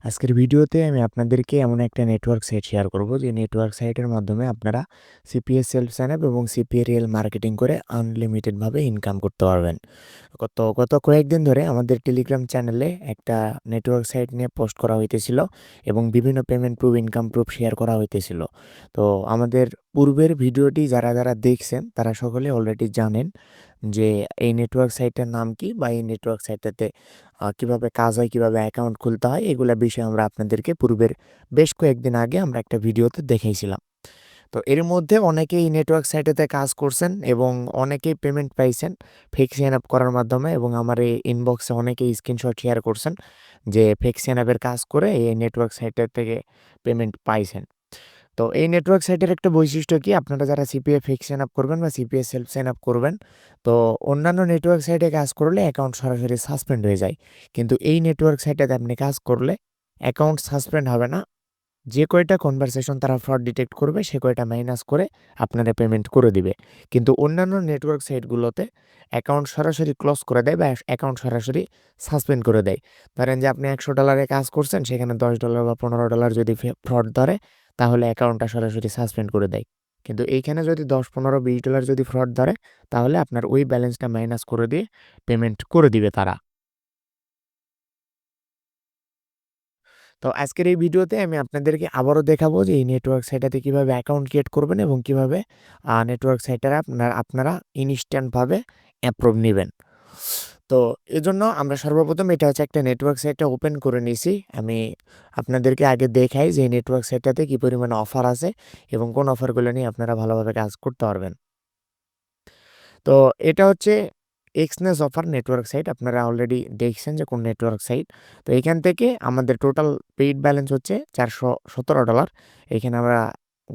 আজকের ভিডিওতে আমি আপনাদেরকে এমন একটা নেটওয়ার্ক সাইট শেয়ার করব যে নেটওয়ার্ক সাইটের মাধ্যমে আপনারা সিপিএ সেলফ সাইন আপ এবং সিপিএ রিয়েল মার্কেটিং করে আনলিমিটেডভাবে ইনকাম করতে পারবেন। গত কয়েকদিন ধরে আমাদের টেলিগ্রাম চ্যানেলে একটা নেটওয়ার্ক সাইট নিয়ে পোস্ট করা হইতেছিল এবং বিভিন্ন payment proof income proof share করা হইতেছিল। তো আমাদের পূর্বের ভিডিওটি যারা দেখছেন তারা সকলে অলরেডি জানেন যে এই নেটওয়ার্ক সাইটের নাম কি বা এই নেটওয়ার্ক সাইটটাতে কিভাবে কাজ হয়, কিভাবে অ্যাকাউন্ট খুলতে হয়, এগুলা বিষয়ে আমরা আপনাদেরকে পূর্বের বেশ কয়েকদিন আগে আমরা একটা ভিডিওতে দেখাইছিলাম। তো এর মধ্যে অনেকেই এই নেটওয়ার্ক সাইটেতে কাজ করছেন এবং অনেকেই পেমেন্ট পাইছেন ফেক সাইন আপ করার মাধ্যমে, এবং আমার এই ইনবক্সে অনেকেই স্ক্রিনশট শেয়ার করছেন যে ফেক সাইন আপের কাজ করে এই নেটওয়ার্ক সাইটের থেকে পেমেন্ট পাইছেন। তো এই নেটওয়ার্ক সাইটের একটা বৈশিষ্ট্য কি, আপনারা যারা সিপিএ ফিক্স সাইন আপ করবেন বা সিপিএ সেলফ সাইন আপ করবেন, তো অন্যান্য নেটওয়ার্ক সাইটে কাজ করলে অ্যাকাউন্ট সরাসরি সাসপেন্ড হয়ে যায়। কিন্তু এই নেটওয়ার্ক সাইটটাতে আপনি কাজ করলে অ্যাকাউন্ট সাসপেন্ড হবে না। যে কয়টা কনভারসেশন তারা ফ্রড ডিটেক্ট করবে সে কয়টা মাইনাস করে আপনারা পেমেন্ট করে দিবে। কিন্তু অন্যান্য নেটওয়ার্ক সাইটগুলোতে অ্যাকাউন্ট সরাসরি ক্লোজ করে দেয় বা অ্যাকাউন্ট সরাসরি সাসপেন্ড করে দেয়। ধরেন যে আপনি $100 কাজ করছেন, সেখানে $10 বা $15 যদি ফ্রড ধরে, তাহলে অ্যাকাউন্টটা সরাসরি সাসপেন্ড করে দেয়। কিন্তু এইখানে যদি 10, 15, $20 যদি ফ্রড ধরে, তাহলে আপনার ওই ব্যালেন্সটা মাইনাস করে দিয়ে পেমেন্ট করে দিবে তারা। তো আজকের এই ভিডিওতে আমি আপনাদেরকে আবারও দেখাবো যে এই নেটওয়ার্ক সাইটটাতে কিভাবে অ্যাকাউন্ট ক্রিয়েট করবেন এবং কিভাবে নেটওয়ার্ক সাইটটা আপনারা ইনস্ট্যান্টভাবে অ্যাপ্রুভ নিবেন। তো এজন্য আমরা সর্বপ্রথম এটা হচ্ছে একটা নেটওয়ার্ক সাইটটা ওপেন করে নিছি। আমি আপনাদেরকে আগে দেখাই যে এই নেটওয়ার্ক সাইটটাতে কি পরিমাণে অফার আছে এবং কোন অফারগুলো নিয়ে আপনারা ভালোভাবে কাজ করতে পারবেন। তো এটা হচ্ছে এক্সনেস অফার নেটওয়ার্ক সাইট। আপনারা অলরেডি দেখছেন যে কোন নেটওয়ার্ক সাইট। তো এখান থেকে আমাদের টোটাল পেইড ব্যালেন্স হচ্ছে $417। এখানে আমরা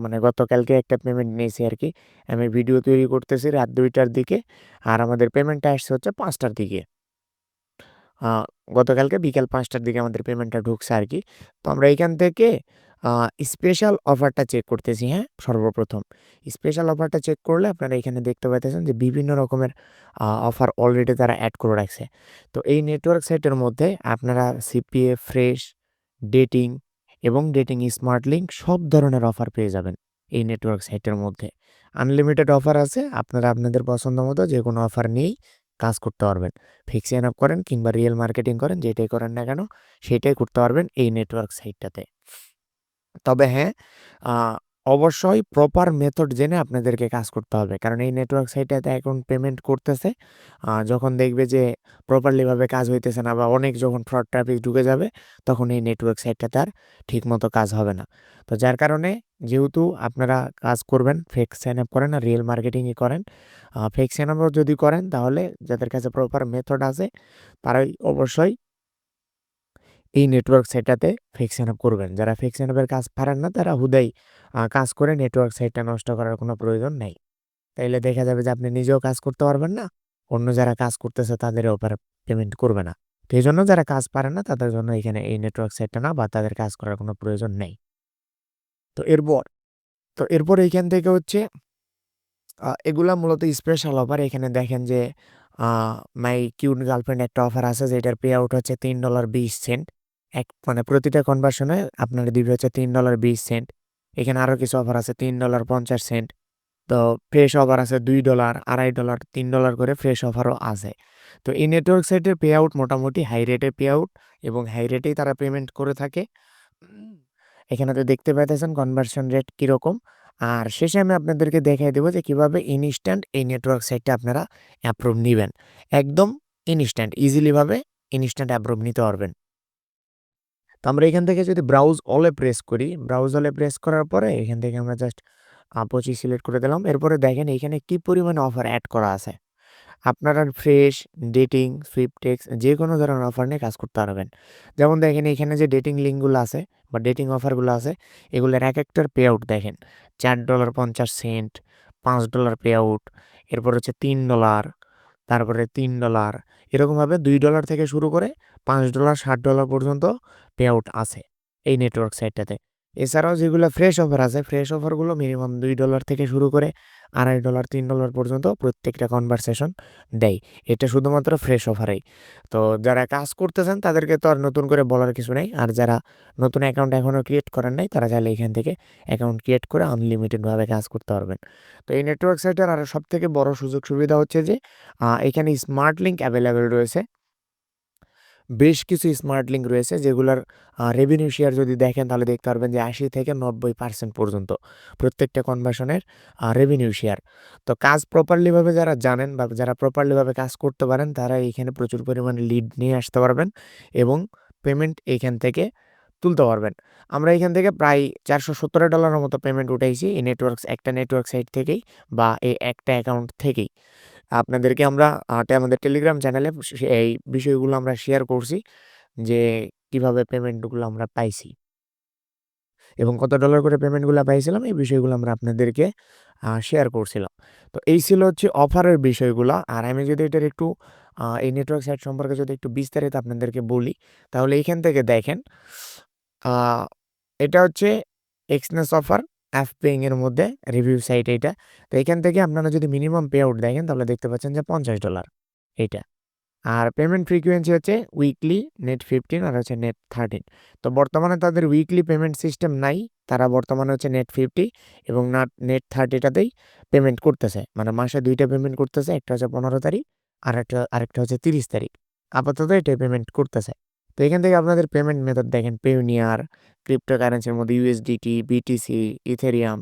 মানে গতকালকে একটা পেমেন্ট নিয়েছি আরকি। আমি ভিডিও তৈরি করতেছি রাত ২টার দিকে। আর আমাদের পেমেন্টটা আসছে হচ্ছে ৫টার দিকে। আ গতকালকে বিকাল ৫টার দিকে আমাদের পেমেন্টটা ঢুকছে আরকি। তো আমরা এইখান থেকে আ স্পেশাল অফারটা চেক করতেছি, হ্যাঁ? সর্বপ্রথম। স্পেশাল অফারটা চেক করলে আপনারা এখানে দেখতে পাইতেছেন যে বিভিন্ন রকমের অফার অলরেডি তারা এড করে রাখছে। তো এই নেটওয়ার্ক সাইটের মধ্যে আপনারা সিপিএ, ফ্রেশ, ডেটিং এবং ডেটিং স্মার্ট লিঙ্ক সব ধরনের অফার পেয়ে যাবেন এই নেটওয়ার্ক সাইটের মধ্যে। আনলিমিটেড অফার আছে। আপনারা আপনাদের পছন্দ মতো যেকোনো অফার নিয়েই কাজ করতে পারবেন। ফিক্স সাইন আপ করেন কিংবা রিয়েল মার্কেটিং করেন, যেটাই করেন না কেন সেটাই করতে পারবেন এই নেটওয়ার্ক সাইটটাতে। তবে হ্যাঁ, আ অবশ্যই প্রপার মেথড জেনে আপনাদেরকে কাজ করতে হবে। কারণ এই নেটওয়ার্ক সাইটটাতে এখন পেমেন্ট করতেছে। যখন দেখবে যে প্রপারলি ভাবে কাজ হইতেছে না বা অনেক যখন ফ্রড ট্রাফিক ঢুকে যাবে, তখন এই নেটওয়ার্ক সাইটটাতে আর ঠিকমতো কাজ হবে না। তো যার কারণে যেহেতু আপনারা কাজ করবেন, ফেক সাইন আপ করেন আর রিয়েল মার্কেটিংই করেন। ফেক সাইন আপও যদি করেন, তাহলে যাদের কাছে প্রপার মেথড আছে তারাই অবশ্যই এই নেটওয়ার্ক সাইটটাতে ফেক সাইন আপ করবেন। যারা ফেক সাইন আপের কাজ পারেন না, তারা হুদাই কাজ করে নেটওয়ার্ক সাইটটা নষ্ট করার কোনো প্রয়োজন নেই। তাইলে দেখা যাবে যে আপনি নিজেও কাজ করতে পারবেন না, অন্য যারা কাজ করতেছে তাদেরও পেমেন্ট করবে না। তো এজন্য যারা কাজ পারে না তাদের জন্য এখানে এই নেটওয়ার্ক সাইটটা না, বা তাদের কাজ করার কোনো প্রয়োজন নেই। তো এরপর এইখান থেকে হচ্ছে এগুলা মূলত স্পেশাল অফার। এখানে দেখেন যে আ মাই কিউট গার্লফ্রেন্ড একটা অফার আছে যেটার পে আউট হচ্ছে $3.20। মানে প্রতিটা কনভার্সনে আপনার দিবে হচ্ছে $3.20। এখানে আরো কিছু অফার আছে $3.50। তো ফ্রেশ অফার আছে $2, $2.50, $3 করে ফ্রেশ অফারও আছে। তো এই নেটওয়ার্ক সাইটের পে আউট মোটামুটি হাই রেটের পে আউট এবং হাই রেটেই তারা পেমেন্ট করে থাকে। উম, এখানে তো দেখতে পাইতেছেন কনভার্সন রেট কিরকম। আর শেষে আমি আপনাদেরকে দেখাই দেব যে কিভাবে ইনস্ট্যান্ট এই নেটওয়ার্ক সাইটটা আপনারা অ্যাপ্রুভ নিবেন। একদম ইনস্ট্যান্ট ইজিলি ভাবে ইনস্ট্যান্ট অ্যাপ্রুভ নিতে পারবেন। তো আমরা এখান থেকে যদি ব্রাউজ অল এ প্রেস করি, ব্রাউজ অল এ প্রেস করার পরে এখান থেকে আমরা জাস্ট 25 সিলেক্ট করে দিলাম। এরপরে দেখেন এখানে কি পরিমাণে অফার এড করা আছে। আপনারা ফ্রেশ, ডেটিং, সুইপটেক্স যেকোনো ধরনের অফার নিয়ে কাজ করতে পারবেন। যেমন দেখেন এখানে যে ডেটিং লিঙ্কগুলো আছে বা ডেটিং অফারগুলো আছে, এগুলোর একেকটার পে আউট দেখেন। $4.50, $5 পে আউট, এরপর হচ্ছে $3, তারপরে $3, এরকমভাবে $2 থেকে শুরু করে $5, $60 পর্যন্ত পে আউট আছে এই নেটওয়ার্ক সাইটটাতে। এছাড়াও যেগুলো ফ্রেশ অফার আছে, ফ্রেশ অফারগুলো মিনিমাম $2 থেকে শুরু করে $2.5 $3 পর্যন্ত প্রত্যেকটা কনভারসেশন দেয়। এটা শুধুমাত্র ফ্রেশ অফারেই। তো যারা কাজ করতেছেন তাদেরকে তো আর নতুন করে বলার কিছু নেই। আর যারা নতুন অ্যাকাউন্ট এখনও ক্রিয়েট করেন নাই তারা চাইলে এখান থেকে অ্যাকাউন্ট ক্রিয়েট করে আনলিমিটেডভাবে কাজ করতে পারবেন। তো এই নেটওয়ার্ক সাইটের আরও সবথেকে বড় সুযোগ সুবিধা হচ্ছে যে এখানে স্মার্ট লিঙ্ক অ্যাভেলেবেল রয়েছে। বেশ কিছু স্মার্ট লিঙ্ক রয়েছে যেগুলোর রেভিনিউ শেয়ার যদি দেখেন তাহলে দেখতে পারবেন যে ৮০ থেকে ৯০% পর্যন্ত প্রত্যেকটা কনভার্সনের রেভিনিউ শেয়ার। তো কাজ প্রপারলিভাবে যারা জানেন বা যারা প্রপারলিভাবে কাজ করতে পারেন তারা এইখানে প্রচুর পরিমাণে লিড নিয়ে আসতে পারবেন এবং পেমেন্ট এইখান থেকে তুলতে পারবেন। আমরা এখান থেকে প্রায় $417 মতো পেমেন্ট উঠাইছি এই একটা নেটওয়ার্ক সাইট থেকেই বা এই একটা অ্যাকাউন্ট থেকেই। আপনাদেরকে আমরা আমাদের টেলিগ্রাম চ্যানেলে এই বিষয়গুলো আমরা শেয়ার করছি যে কিভাবে পেমেন্টগুলো আমরা পাইছি এবং কত ডলার করে পেমেন্টগুলো পাইছিলাম এই বিষয়গুলো আমরা আপনাদেরকে শেয়ার করছিলাম। তো এই ছিল হচ্ছে অফারের বিষয়গুলা। আর আমি যদি এটার একটু এই নেটওয়ার্ক সাইট সম্পর্কে যদি একটু বিস্তারিত আপনাদেরকে বলি তাহলে এইখান থেকে দেখেন আ এটা হচ্ছে এক্সনেস অফার অ্যাফপেইং এর মধ্যে রিভিউ সাইট এইটা। তো এখান থেকে আপনারা যদি মিনিমাম পে আউট দেখেন তাহলে দেখতে পাচ্ছেন যে $50 এইটা। আর পেমেন্ট ফ্রিকোয়েন্সি হচ্ছে উইকলি, নেট 15 আর হচ্ছে নেট 13। তো বর্তমানে তাদের উইকলি পেমেন্ট সিস্টেম নাই। তারা বর্তমানে হচ্ছে নেট 50 এবং নেট 30 টাতেই পেমেন্ট করতেছে। মানে মাসে ২ টা পেমেন্ট করতেছে। একটা হচ্ছে ১৫ তারিখ আরেকটা হচ্ছে ৩০ তারিখ। আপাতত এটাই পেমেন্ট করতেছে। তো এখান থেকে আপনাদের পেমেন্ট মেথড দেখেন পেওনিয়ার, ক্রিপ্টোকারেন্সির মধ্যে USDT, BTC, ইথেরিয়াম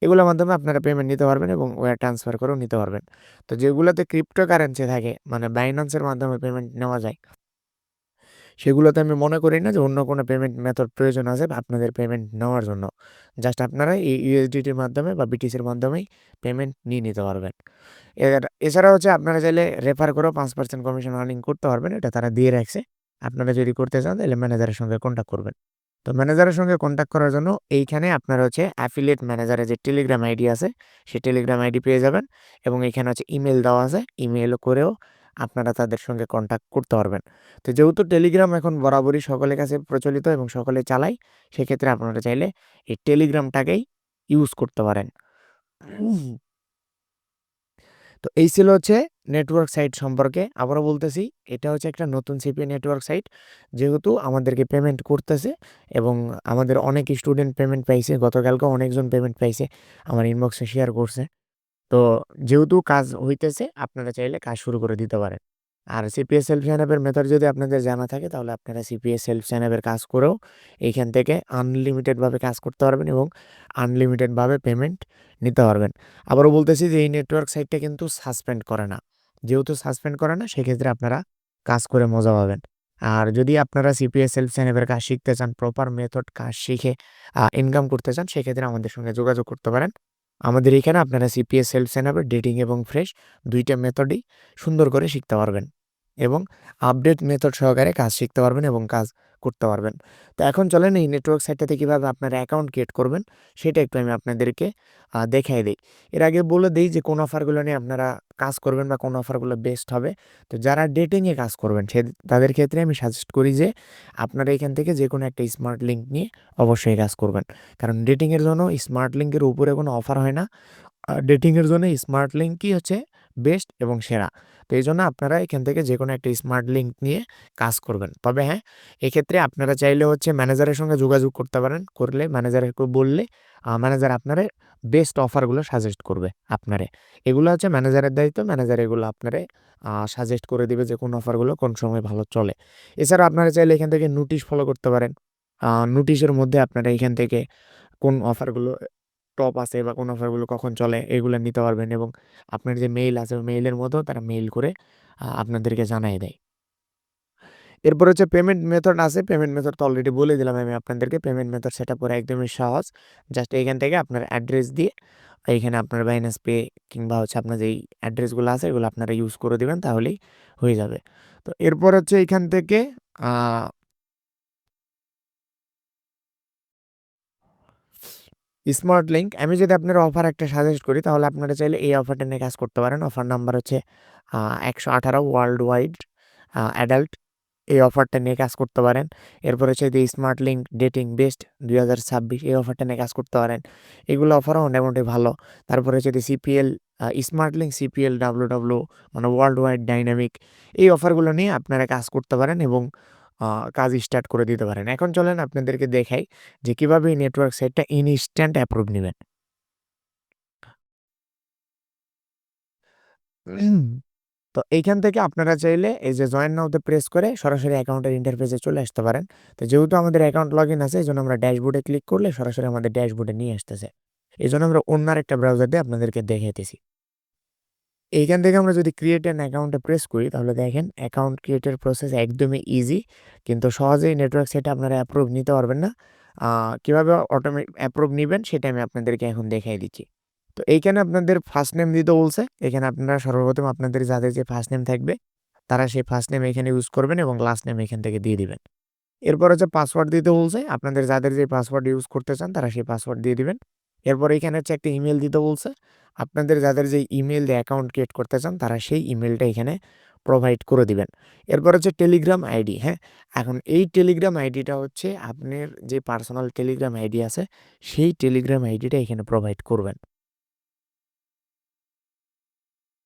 এগুলোর মাধ্যমে আপনারা পেমেন্ট নিতে পারবেন এবং ওয়্যার ট্রান্সফার করেও নিতে পারবেন। তো যেগুলোতে ক্রিপ্টোকারেন্সি থাকে মানে বাইন্যান্সের মাধ্যমে পেমেন্ট নেওয়া যায়, সেগুলোতে আমি মনে করি না যে অন্য কোনো পেমেন্ট মেথড প্রয়োজন আছে আপনাদের পেমেন্ট নেওয়ার জন্য। জাস্ট আপনারা এই USDTর মাধ্যমে বা BTCর মাধ্যমেই পেমেন্ট নিয়ে নিতে পারবেন। এছাড়া হচ্ছে আপনারা চাইলে রেফার করেও 5% কমিশন আর্নিং করতে পারবেন। এটা তারা দিয়ে রাখছে। আপনারা যদি করতে চান তাহলে ম্যানেজারের সঙ্গে কন্ট্যাক্ট করবেন। তো ম্যানেজারের সঙ্গে কন্ট্যাক্ট করার জন্য এইখানে আপনারা হচ্ছে অ্যাফিলিয়েট ম্যানেজারের যে টেলিগ্রাম আইডি আছে, সেই টেলিগ্রাম আইডি পেয়ে যাবেন এবং এখানে হচ্ছে ইমেইল দেওয়া আছে। ইমেইল করেও আপনারা তাদের সঙ্গে কন্ট্যাক্ট করতে পারবেন। তো যেহেতু টেলিগ্রাম এখন বরাবরই সকলের কাছে প্রচলিত এবং সকলে চালায়, সেক্ষেত্রে আপনারা চাইলে এই টেলিগ্রামটাকেই ইউজ করতে পারেন। তো এই ছিল হচ্ছে নেটওয়ার্ক সাইট সম্পর্কে। আবারও বলতেছি, এটা হচ্ছে একটা নতুন সিপি নেটওয়ার্ক সাইট। যেহেতু আমাদেরকে পেমেন্ট করতেছে এবং আমাদের অনেক স্টুডেন্ট পেমেন্ট পাইছে। গতকালকেও অনেকজন পেমেন্ট পাইছে। আমার ইনবক্সে শেয়ার করছে। তো যেহেতু কাজ হইতেছে আপনারা চাইলে কাজ শুরু করে দিতে পারেন। আর সিপিএস সেলফ সাইন আপের মেথড যদি আপনাদের জানা থাকে তাহলে আপনারা সিপিএস সেলফ সাইন আপের কাজ করেও এইখান থেকে আনলিমিটেডভাবে কাজ করতে পারবেন এবং আনলিমিটেডভাবে পেমেন্ট নিতে পারবেন। আবারও বলতেছি যে এই নেটওয়ার্ক সাইটটা কিন্তু সাসপেন্ড করে না। যেহেতু সাসপেন্ড করে না সেক্ষেত্রে আপনারা কাজ করে মজা পাবেন। আর যদি আপনারা সিপিএস সেলফ সাইন আপের কাজ শিখতে চান, প্রপার মেথড কাজ শিখে ইনকাম করতে চান সেক্ষেত্রে আমাদের সঙ্গে যোগাযোগ করতে পারেন। আমাদের এখানে আপনারা সিপিএস সেলফ সাইন আপের ডেটিং এবং ফ্রেশ ২ টা মেথডই সুন্দর করে শিখতে পারবেন এবং আপডেট মেথড সহকারে কাজ শিখতে পারবেন এবং কাজ করতে পারবেন। তো এখন চলেন এই নেটওয়ার্ক সাইটটাতে কীভাবে আপনারা অ্যাকাউন্ট ক্রিয়েট করবেন সেটা একটু আমি আপনাদেরকে দেখাই দেই। এর আগে বলে দেই যে কোন অফারগুলো নিয়ে আপনারা কাজ করবেন বা কোন অফারগুলো বেস্ট হবে। তো যারা ডেটিংয়ে কাজ করবেন তাদের ক্ষেত্রে আমি সাজেস্ট করি যে আপনারা এখান থেকে যেকোনো একটা স্মার্ট লিঙ্ক নিয়ে অবশ্যই কাজ করবেন। কারণ ডেটিংয়ের জন্য স্মার্ট লিঙ্কের উপরে কোনো অফার হয় না। ডেটিংয়ের জন্য স্মার্ট লিঙ্কই হচ্ছে বেস্ট এবং সেরা। তো এইজন্য আপনারা এখান থেকে যেকোনো একটা স্মার্ট লিঙ্ক নিয়ে কাজ করবেন। তবে হ্যাঁ, এক্ষেত্রে আপনারা চাইলে হচ্ছে ম্যানেজারের সঙ্গে যোগাযোগ করতে পারেন। করলে ম্যানেজারকে বললে ম্যানেজার আপনারে বেস্ট অফারগুলো সাজেস্ট করবে আপনারে। এগুলো হচ্ছে ম্যানেজারের দায়িত্ব। ম্যানেজার এগুলো আপনারে সাজেস্ট করে দিবে যে কোন অফারগুলো কোন সময় ভালো চলে। এছাড়া আপনারা চাইলে এখান থেকে নোটিশ ফলো করতে পারেন। নোটিশের মধ্যে আপনারা এখান থেকে কোন অফারগুলো টপ আছে বা কোন অফারগুলো কখন চলে এগুলা নিতে পারবেন এবং আপনার যে মেইল আছে মেইলের মধ্যেও তারা মেইল করে আপনাদেরকে জানায় দেয়। এরপর হচ্ছে পেমেন্ট মেথড আছে। পেমেন্ট মেথড তো অলরেডি বলে দিলাম আমি আপনাদেরকে। পেমেন্ট মেথড সেটআপ করা একদমই সহজ। জাস্ট এইখান থেকে আপনার অ্যাড্রেস দিয়ে এইখানে আপনার বাইন্যান্স পে কিংবা হচ্ছে আপনার যেই অ্যাড্রেসগুলো আছে এগুলো আপনারা ইউজ করে দিবেন তাহলেই হয়ে যাবে। তো এরপর হচ্ছে এইখান থেকে আ স্মার্ট লিঙ্ক আমি যদি আপনার অফার একটা সাজেস্ট করি তাহলে আপনারা চাইলে এই অফারটা নিয়ে কাজ করতে পারেন। অফার নাম্বার হচ্ছে ১১৮ ওয়ার্লড ওয়াইড অ্যাডাল্ট এই অফারটা নিয়ে কাজ করতে পারেন। এরপর হচ্ছে যে স্মার্ট লিঙ্ক ডেটিং বেস্ট ২০২৬ এই অফারটা নিয়ে কাজ করতে পারেন। এগুলো অফারও মোটামুটি ভালো। তারপরে হচ্ছে যে CPL smart link CPL W মানে ওয়ার্ল্ড ওয়াইড ডাইনামিক এই অফারগুলো নিয়ে আপনারা কাজ করতে পারেন এবং আ কাজ স্টার্ট করে দিতে পারেন। এখন চলেন আপনাদেরকে দেখাই যে কিভাবে এই নেটওয়ার্ক সাইটটা ইনস্ট্যান্ট অ্যাপ্রুভ নিবেন। তো এইখান থেকে আপনারা চাইলে এই যে জয়েন নাও তে প্রেস করে সরাসরি অ্যাকাউন্টের ইন্টারফেসে চলে আসতে পারেন। তো যেহেতু আমাদের অ্যাকাউন্ট লগইন আছে এজন্য আমরা ড্যাশবোর্ডে ক্লিক করলে সরাসরি আমাদের ড্যাশবোর্ডে নিয়ে আসতেছে। এজন্য আমরা অন্য আরেকটা ব্রাউজার দিয়ে আপনাদেরকে দেখাইতেছি। এইখান থেকে আমরা যদি ক্রিয়েট অ্যান অ্যাকাউন্টে প্রেস করি তাহলে দেখেন অ্যাকাউন্ট ক্রিয়েটের প্রসেস একদমই ইজি। কিন্তু সহজেই নেটওয়ার্ক সাইটে আপনারা অ্যাপ্রুভ নিতে পারবেন না। কিভাবে অ্যাপ্রুভ নিবেন সেটা আমি আপনাদেরকে এখন দেখাই দিচ্ছি। তো এইখানে আপনাদের ফার্স্ট নেম দিতে বলছে। এখানে আপনারা সর্বপ্রথম আপনাদের যাদের যে ফার্স্ট নেম থাকবে তারা সেই ফার্স্ট নেম এখানে ইউজ করবেন এবং লাস্ট নেম এখান থেকে দিয়ে দিবেন। এরপর হচ্ছে পাসওয়ার্ড দিতে বলছে। আপনাদের যাদের যে পাসওয়ার্ড ইউজ করতে চান তারা সেই পাসওয়ার্ড দিয়ে দিবেন। এরপর এখানে হচ্ছে একটা ইমেইল দিতে বলছে। আপনাদের যাদের যে ইমেইল দিয়ে অ্যাকাউন্ট ক্রিয়েট করতে চান তারা সেই ইমেইলটা এখানে প্রোভাইড করে দিবেন। এরপর হচ্ছে টেলিগ্রাম আইডি, হ্যাঁ? এখন এই টেলিগ্রাম আইডিটা হচ্ছে আপনার যে পার্সোনাল টেলিগ্রাম আইডি আছে সেই টেলিগ্রাম আইডিটা এখানে প্রোভাইড করবেন।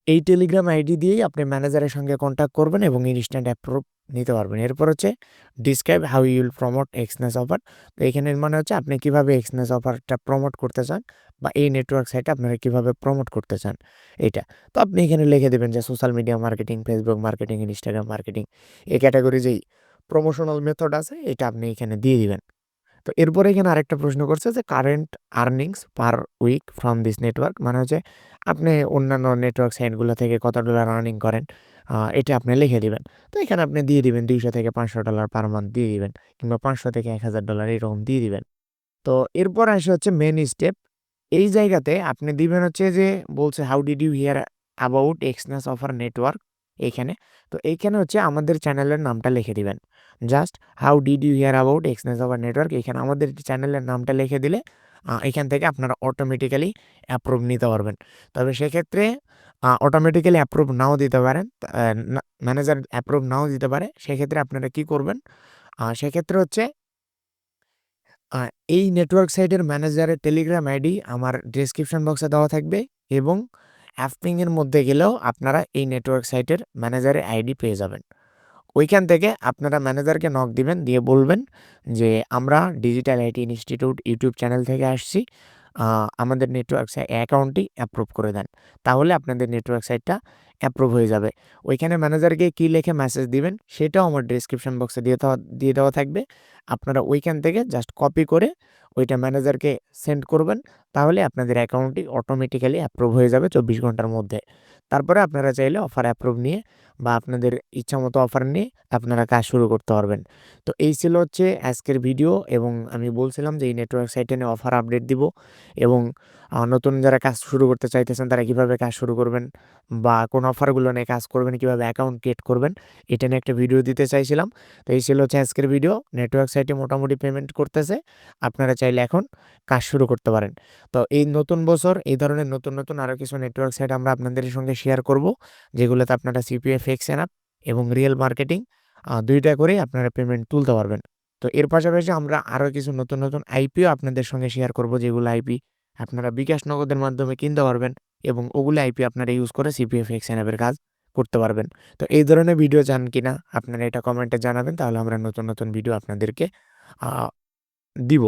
এই টেলিগ্রাম আইডি দিয়েই আপনি ম্যানেজারের সঙ্গে কনট্যাক্ট করবেন এবং ইনস্ট্যান্ট অ্যাপ্রুভ নিতে পারবেন। এরপর হচ্ছে describe how you will promote Exness offer. তো এখানের মানে হচ্ছে আপনি কিভাবে এক্সনেস অফারটা প্রমোট করতে চান বা এই নেটওয়ার্ক সাইটে আপনারা কিভাবে প্রমোট করতে চান এইটা। তো আপনি এখানে লিখে দিবেন যে social media marketing, Facebook marketing, Instagram marketing এই ক্যাটেগরি যেই প্রমোশনাল মেথড আছে এটা আপনি এখানে দিয়ে দিবেন। তো এরপরে এখানে আরেকটা প্রশ্ন করছে যে current earnings per week from this network মানে হচ্ছে আপনি অন্যান্য নেটওয়ার্ক সাইটগুলো থেকে কত ডলার আর্নিং করেন এটা আপনি লিখে দিবেন। তো এখানে আপনি দিয়ে দিবেন $200 থেকে $500 পার মান্থ দিয়ে দিবেন কিংবা $500 থেকে $1000 এরকম দিয়ে দিবেন। তো এরপর আসে হচ্ছে মেইন স্টেপ। এই জায়গাতে আপনি দিবেন হচ্ছে যে বলছে how did you hear about Exness offer network এইখানে। তো এইখানে হচ্ছে আমাদের চ্যানেলের নামটা লিখে দিবেন। Just how did you hear about Exness offer network এখানে আমাদের চ্যানেলের নামটা লিখে দিলে এখান থেকে আপনারা অটোমেটিক্যালি অ্যাপ্রুভ নিতে পারবেন। তবে সেক্ষেত্রে অটোমেটিক্যালি অ্যাপ্রুভ নাও দিতে পারেন। ম্যানেজার অ্যাপ্রুভ নাও দিতে পারে। সেক্ষেত্রে আপনারা কি করবেন? সেক্ষেত্রে হচ্ছে আ এই নেটওয়ার্ক সাইটের ম্যানেজারের টেলিগ্রাম আইডি আমার ডেসক্রিপশন বক্সে দেওয়া থাকবে এবং অ্যাপপিং এর মধ্যে গেলেও আপনারা এই নেটওয়ার্ক সাইটের ম্যানেজারের আইডি পেয়ে যাবেন। ওইখান থেকে আপনারা ম্যানেজারকে নক দিবেন, দিয়ে বলবেন যে, "আমরা digital IT institute YouTube channel থেকে আসছি। আ আমাদের নেটওয়ার্ক অ্যাকাউন্টটি অ্যাপ্রুভ করে দেন।" তাহলে আপনাদের নেটওয়ার্ক সাইটটা অ্যাপ্রুভ হয়ে যাবে। ওইখানে ম্যানেজারকে কি লিখে মেসেজ দিবেন, সেটাও আমার ডেসক্রিপশন বক্সে দিয়ে দেওয়া থাকবে। আপনারা ওইখান থেকে জাস্ট কপি করে ওইটা ম্যানেজারকে সেন্ড করবেন। তাহলে আপনাদের অ্যাকাউন্টটি অটোমেটিক্যালি অ্যাপ্রুভ হয়ে যাবে ২৪ ঘন্টার মধ্যে। তারপরে আপনারা চাইলে অফার অ্যাপ্রুভ নিয়ে বা আপনাদের ইচ্ছামতো অফার নিয়ে আপনারা কাজ শুরু করতে পারবেন। তো এই ছিল হচ্ছে আজকের ভিডিও এবং আমি বলছিলাম যে এই নেটওয়ার্ক সাইটে নিয়ে অফার আপডেট দিব এবং নতুন যারা কাজ শুরু করতে চাইতেছেন তারা কিভাবে কাজ শুরু করবেন বা কোন অফারগুলো নিয়ে কাজ করবেন, কিভাবে অ্যাকাউন্ট ক্রিয়েট করবেন এটা নিয়ে একটা ভিডিও দিতে চাইছিলাম। তো এই ছিল হচ্ছে আজকের ভিডিও। নেটওয়ার্ক সাইটে মোটামুটি পেমেন্ট করতেছে। আপনারা চাইলে এখন কাজ শুরু করতে পারেন। তো এই নতুন বছর এই ধরনের নতুন আরো কিছু নেটওয়ার্ক সাইট আমরা আপনাদের সঙ্গে শেয়ার করব। যেগুলোতে আপনারা সিপিএফ এক্সএন অ্যাপ এবং রিয়েল মার্কেটিং ২ টা করেই আপনারা পেমেন্ট তুলতে পারবেন। তো এর পাশাপাশি আমরা আরো কিছু নতুন আইপিও আপনাদের সঙ্গে শেয়ার করব যেগুলো আইপি আপনারা বিকাশ নগদের মাধ্যমে কিনতে পারবেন এবং ওগুলো আইপি আপনারা ইউজ করে সিপিএফ এক্সএন অ্যাপের কাজ করতে পারবেন। তো এই ধরনের ভিডিও চান কিনা আপনারা এটা কমেন্টে জানাবেন তাহলে আমরা নতুন ভিডিও আপনাদেরকে আ দিব।